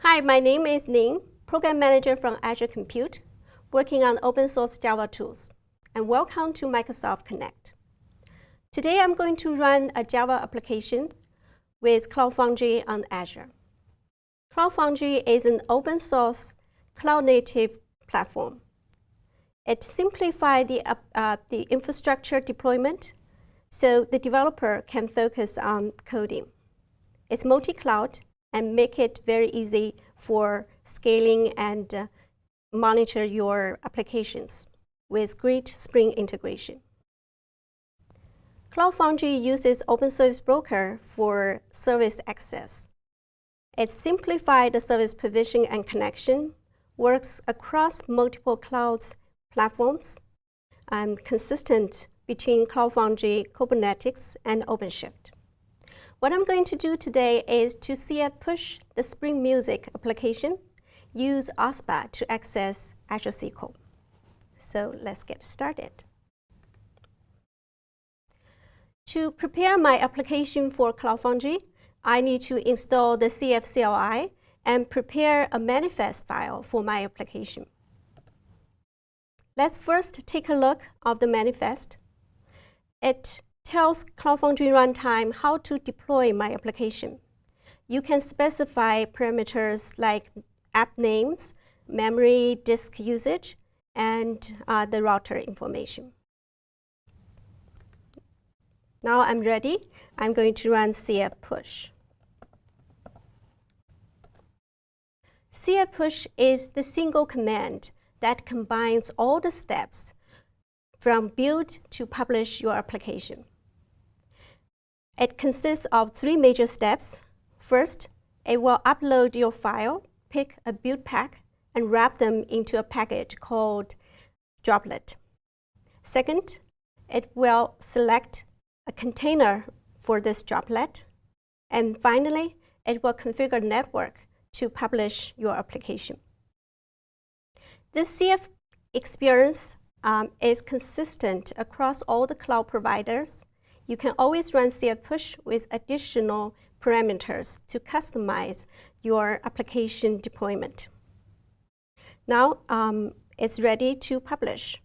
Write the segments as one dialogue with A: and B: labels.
A: Hi, my name is Ning, Program Manager from Azure Compute, working on open source Java tools. And welcome to Microsoft Connect. Today I'm going to run a Java application with Cloud Foundry on Azure. Cloud Foundry is an open source cloud-native platform. It simplifies the infrastructure deployment so the developer can focus on coding. It's multi-cloud and make it very easy for scaling and monitor your applications with great Spring integration. Cloud Foundry uses Open Service Broker for service access. It simplifies the service provision and connection, works across multiple clouds platforms, and consistent between Cloud Foundry, Kubernetes, and OpenShift. What I'm going to do today is to CF push the Spring Music application, use OSPA to access Azure SQL. So let's get started. To prepare my application for Cloud Foundry, I need to install the CF CLI and prepare a manifest file for my application. Let's first take a look at the manifest. It tells Cloud Foundry Runtime how to deploy my application. You can specify parameters like app names, memory, disk usage, and the router information. Now I'm ready. I'm going to run CF push. CF push is the single command that combines all the steps from build to publish your application. It consists of 3 major steps. First, it will upload your file, pick a build pack, and wrap them into a package called Droplet. Second, it will select a container for this droplet. And finally, it will configure network to publish your application. This CF experience is consistent across all the cloud providers. You can always run CF push with additional parameters to customize your application deployment. Now it's ready to publish.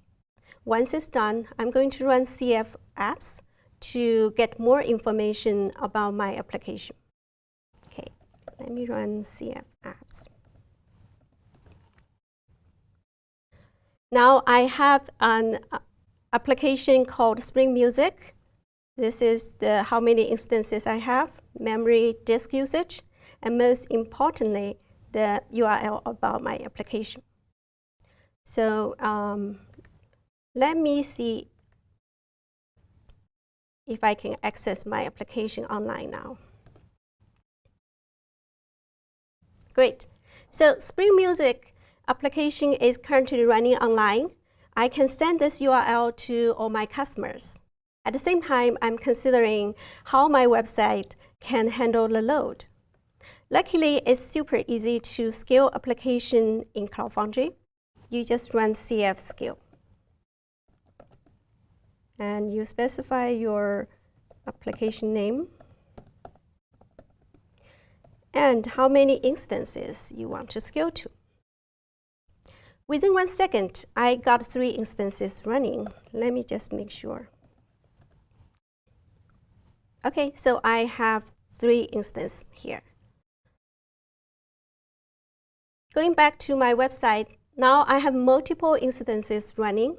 A: Once it's done, I'm going to run CF apps to get more information about my application. Okay, let me run CF apps. Now I have an application called Spring Music. This is how many instances I have, memory, disk usage, and most importantly, the URL about my application. So let me see if I can access my application online now. Great. So Spring Music application is currently running online. I can send this URL to all my customers. At the same time, I'm considering how my website can handle the load. Luckily, it's super easy to scale application in Cloud Foundry. You just run CF scale. And you specify your application name and how many instances you want to scale to. Within 1 second, I got 3 instances running. Let me just make sure. Okay, so I have 3 instances here. Going back to my website, now I have multiple instances running.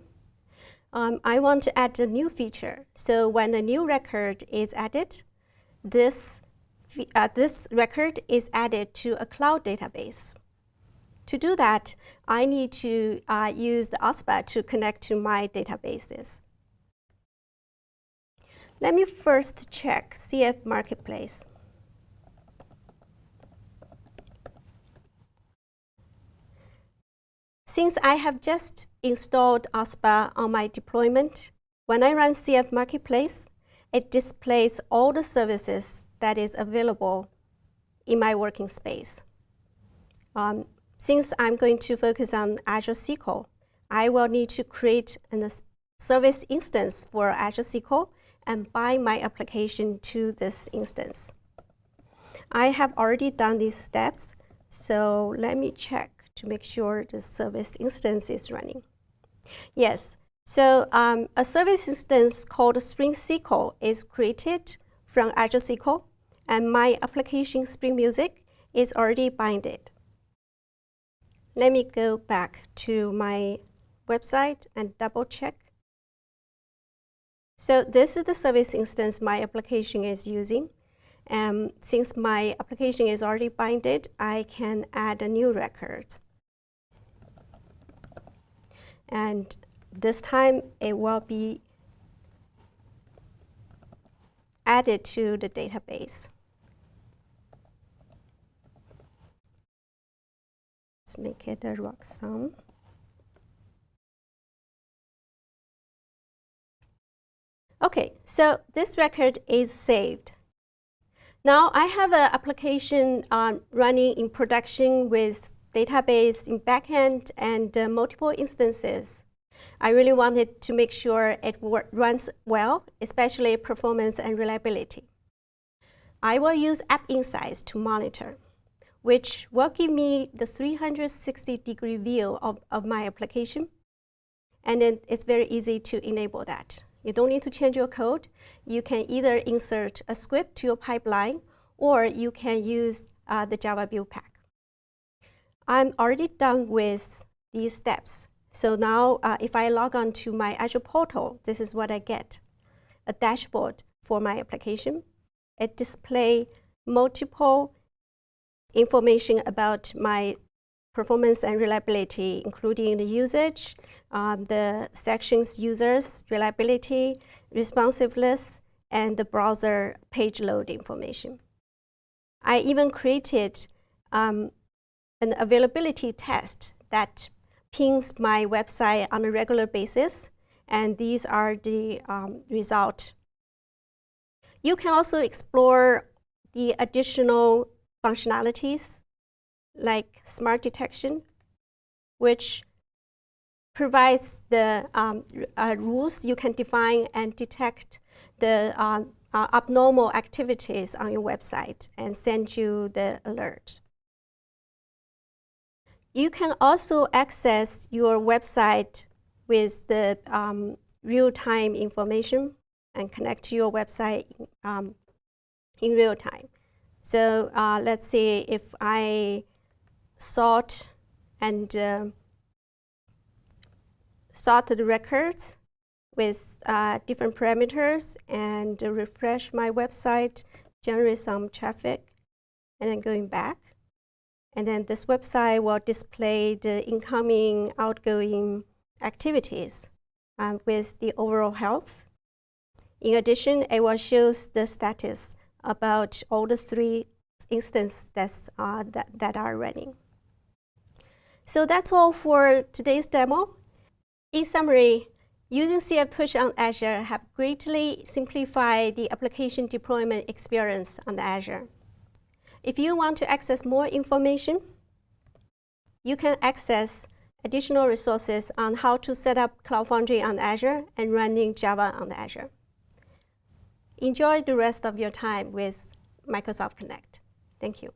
A: I want to add a new feature. So when a new record is added, this record is added to a cloud database. To do that, I need to use the OSPA to connect to my databases. Let me first check CF Marketplace. Since I have just installed OSPA on my deployment, when I run CF Marketplace, it displays all the services that is available in my working space. Since I'm going to focus on Azure SQL, I will need to create a service instance for Azure SQL and bind my application to this instance. I have already done these steps So let me check to make sure the service instance is running. Yes, so a service instance called Spring SQL is created from Azure SQL, and my application Spring Music is already binded. Let me go back to my website and double check. So this is the service instance my application is using. Since my application is already binded, I can add a new record. And this time it will be added to the database. Let's make it a rock song. Okay, so this record is saved. Now I have an application running in production with database in backend and multiple instances. I really wanted to make sure it runs well, especially performance and reliability. I will use App Insights to monitor, which will give me the 360-degree view of my application. And then it's very easy to enable that. You don't need to change your code. You can either insert a script to your pipeline, or you can use the Java build pack. I'm already done with these steps. So now if I log on to my Azure portal, this is what I get: a dashboard for my application. It displays multiple information about my performance and reliability, including the usage, the sections users, reliability, responsiveness, and the browser page load information. I even created an availability test that pings my website on a regular basis, and these are the results. You can also explore the additional functionalities like smart detection, which provides the rules you can define and detect the abnormal activities on your website and send you the alert. You can also access your website with the real-time information and connect to your website in real time. So let's see if I sort and sort the records with different parameters and refresh my website, generate some traffic, and then going back. And then this website will display the incoming, outgoing activities with the overall health. In addition, it will show the status about all the 3 instances that are running. So that's all for today's demo. In summary, using CF Push on Azure have greatly simplified the application deployment experience on the Azure. If you want to access more information, you can access additional resources on how to set up Cloud Foundry on Azure and running Java on Azure. Enjoy the rest of your time with Microsoft Connect. Thank you.